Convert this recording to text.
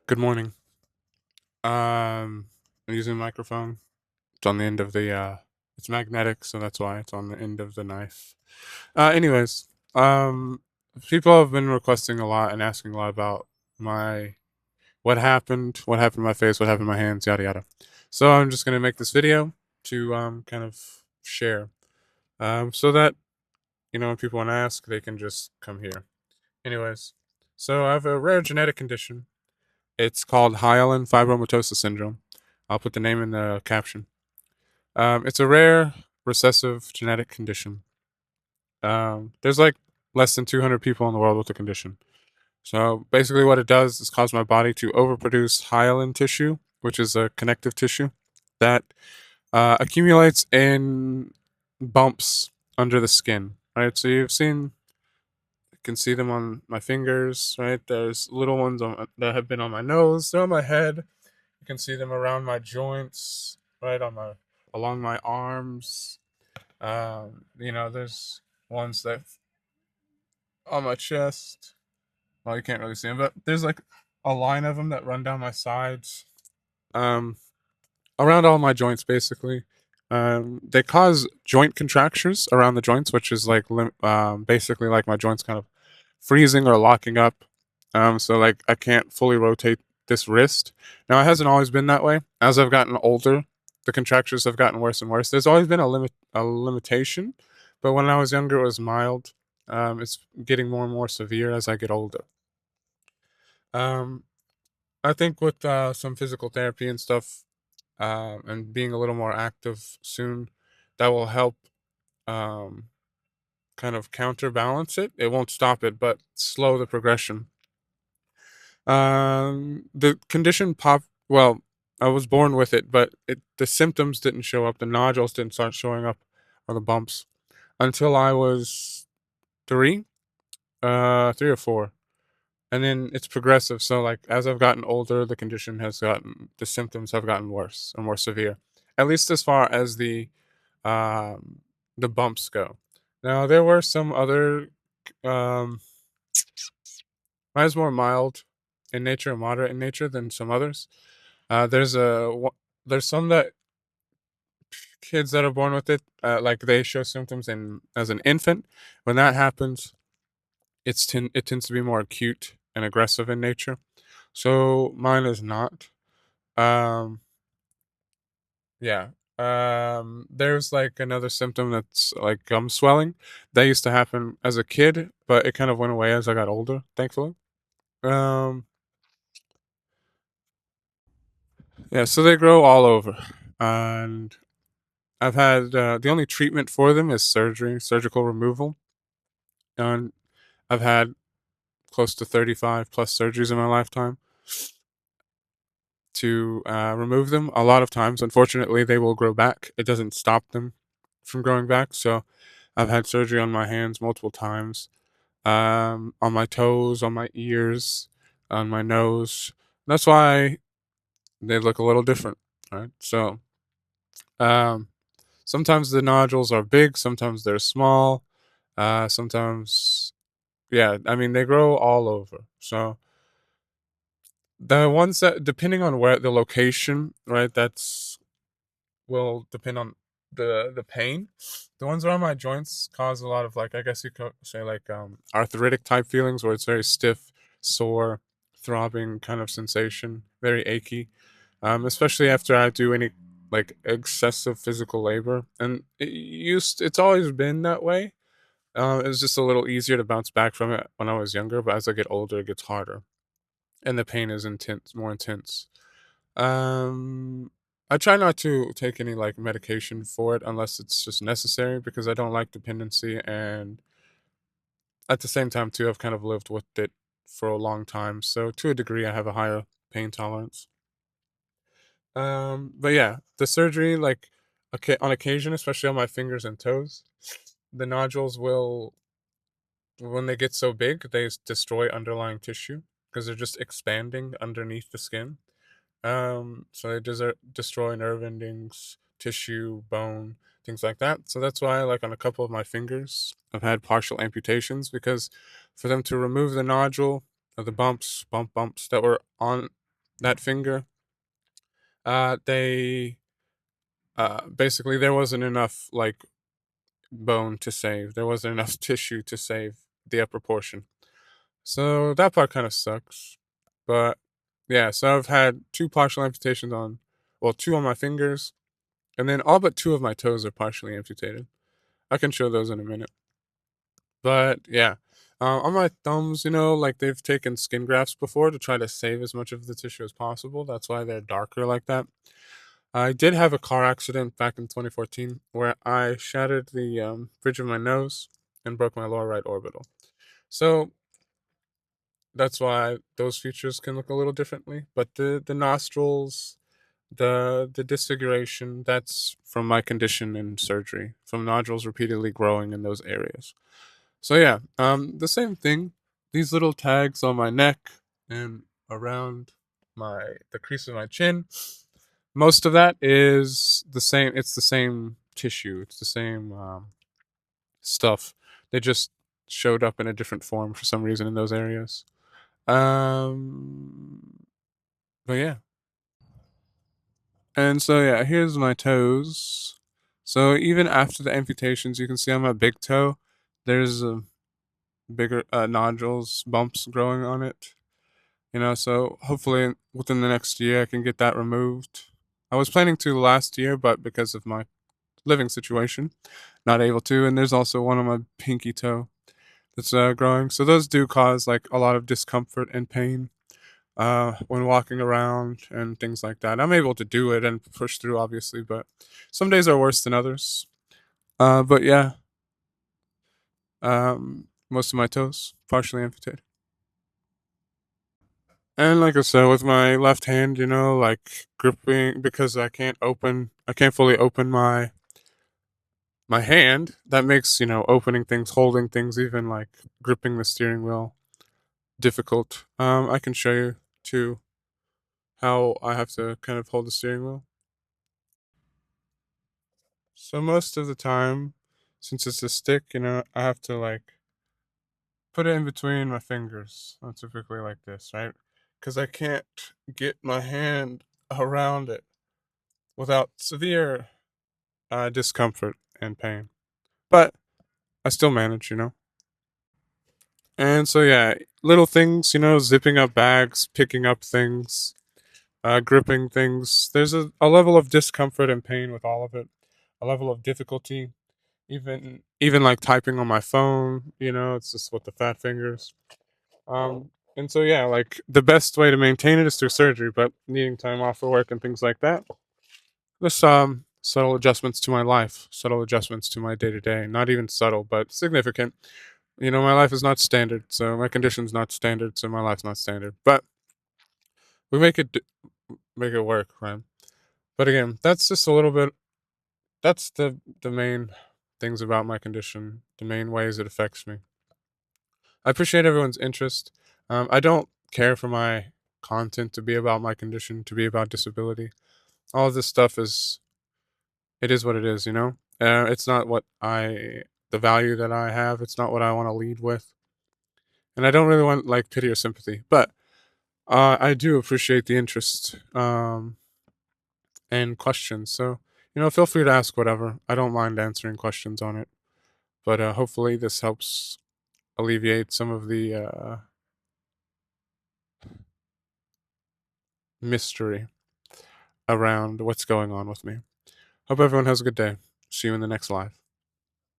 Good morning. I'm using a microphone. It's on the end of the it's magnetic, so that's why it's on the end of the knife. Anyways, um people have been requesting a lot and asking a lot about my what happened to my face, what happened to my hands, yada yada. So I'm just gonna make this video to kind of share. So that, when people want to ask, they can just come here. Anyways, so I have a rare genetic condition. It's called Hyaline Fibromatosis Syndrome. I'll put the name in the caption. It's a rare recessive genetic condition. There's like less than 200 people in the world with the condition. So basically, what it does is cause my body to overproduce hyaline tissue, which is a connective tissue that accumulates in bumps under the skin. Right. So you can see them on my fingers. Right. There's little ones that have been on my nose. They're on my head. You can see them around my joints, right on my along my arms. There's ones that on my chest. Well, you can't really see them, but there's like a line of them that run down my sides, um, around all my joints, basically. They cause joint contractures around the joints, which is like basically like my joints kind of freezing or locking up. So like I can't fully rotate this wrist. Now it hasn't always been that way. As I've gotten older, the contractures have gotten worse and worse. There's always been a limitation, but when I was younger, it was mild. It's getting more and more severe as I get older. Um, I think with some physical therapy and stuff, and being a little more active soon, that will help um, kind of counterbalance it. It won't stop it, but slow the progression. The condition well, I was born with it, but the symptoms didn't show up. The nodules didn't start showing up, or the bumps, until I was 3, 3 or 4. And then it's progressive. So like as I've gotten older, the symptoms have gotten worse and more severe. At least as far as um the bumps go. Now there were some other um mine is more mild in nature, moderate in nature than some others. There's some that kids that are born with it, like they show symptoms in as an infant. When that happens, it tends to be more acute and aggressive in nature. So mine is not. Um, yeah. There's like another symptom that's like gum swelling. That used to happen as a kid, but it kind of went away as I got older, thankfully. Um, yeah, so they grow all over. And I've had the only treatment for them is surgery, surgical removal. And I've had close to 35 plus surgeries in my lifetime to remove them. A lot of times, unfortunately, they will grow back. It doesn't stop them from growing back. So I've had surgery on my hands multiple times, on my toes, on my ears, on my nose. That's why they look a little different, right? So um, sometimes the nodules are big, sometimes they're small, sometimes, yeah, I mean, they grow all over. So the ones that, depending on where the location, right, that's will depend on the pain. The ones around my joints cause a lot of, like, I guess you could say, like, arthritic type feelings where it's very stiff, sore, throbbing kind of sensation, very achy. Especially after I do any like excessive physical labor, and it's always been that way. It's just a little easier to bounce back from it when I was younger, but as I get older, it gets harder, and the pain is intense, more intense. Um, I try not to take any like medication for it unless it's just necessary because I don't like dependency, and at the same time too, I've kind of lived with it for a long time, so to a degree, I have a higher pain tolerance. But yeah, the surgery, like, okay, on occasion, especially on my fingers and toes, the nodules will, when they get so big, destroy underlying tissue because they're just expanding underneath the skin. So they destroy nerve endings, tissue, bone, things like that. So that's why, like, on a couple of my fingers, I've had partial amputations because for them to remove the nodule or the bumps that were on that finger, they basically there wasn't enough like bone to save. There wasn't enough tissue to save the upper portion. So that part kind of sucks. But yeah, so I've had two partial amputations on, well, two on my fingers, and then all but two of my toes are partially amputated. I can show those in a minute. But yeah, on my thumbs, like they've taken skin grafts before to try to save as much of the tissue as possible. That's why they're darker like that. I did have a car accident back in 2014 where I shattered the bridge of my nose and broke my lower right orbital. So that's why those features can look a little differently. But the nostrils, the disfiguration, that's from my condition and surgery, from nodules repeatedly growing in those areas. So yeah, the same thing. These little tags on my neck and around the crease of my chin. Most of that is the same. It's the same tissue. It's the same stuff. They just showed up in a different form for some reason in those areas. Um, but yeah, and so yeah, here's my toes. So even after the amputations, you can see on my big toe, there's bigger nodules, bumps growing on it. So hopefully within the next year I can get that removed. I was planning to last year, but because of my living situation, not able to. And there's also one on my pinky toe that's growing. So those do cause like a lot of discomfort and pain when walking around and things like that. I'm able to do it and push through, obviously, but some days are worse than others. But yeah, most of my toes partially amputated. And like I said, with my left hand, like gripping because I can't fully open my hand. That makes opening things, holding things, even like gripping the steering wheel difficult. I can show you too how I have to kind of hold the steering wheel. So most of the time, since it's a stick, I have to like put it in between my fingers. Typically like this, right? Because I can't get my hand around it without severe discomfort and pain. But I still manage. And so yeah, little things, zipping up bags, picking up things, gripping things. There's a level of discomfort and pain with all of it, a level of difficulty. Even like typing on my phone, it's just with the fat fingers. And so yeah, like the best way to maintain it is through surgery, but needing time off for work and things like that. Just subtle adjustments to my life, subtle adjustments to my day to day. Not even subtle, but significant. My life is not standard, so my condition's not standard, so my life's not standard. But we make it work, right? But again, that's just a little bit. That's the main things about my condition, the main ways it affects me. I appreciate everyone's interest. I don't care for my content to be about my condition, to be about disability. All of this stuff it is what it is. It's not the value that I have. It's not what I want to lead with, and I don't really want like pity or sympathy. But I do appreciate the interest and questions. So feel free to ask whatever. I don't mind answering questions on it. But hopefully this helps alleviate some of the mystery around what's going on with me. Hope everyone has a good day. See you in the next live.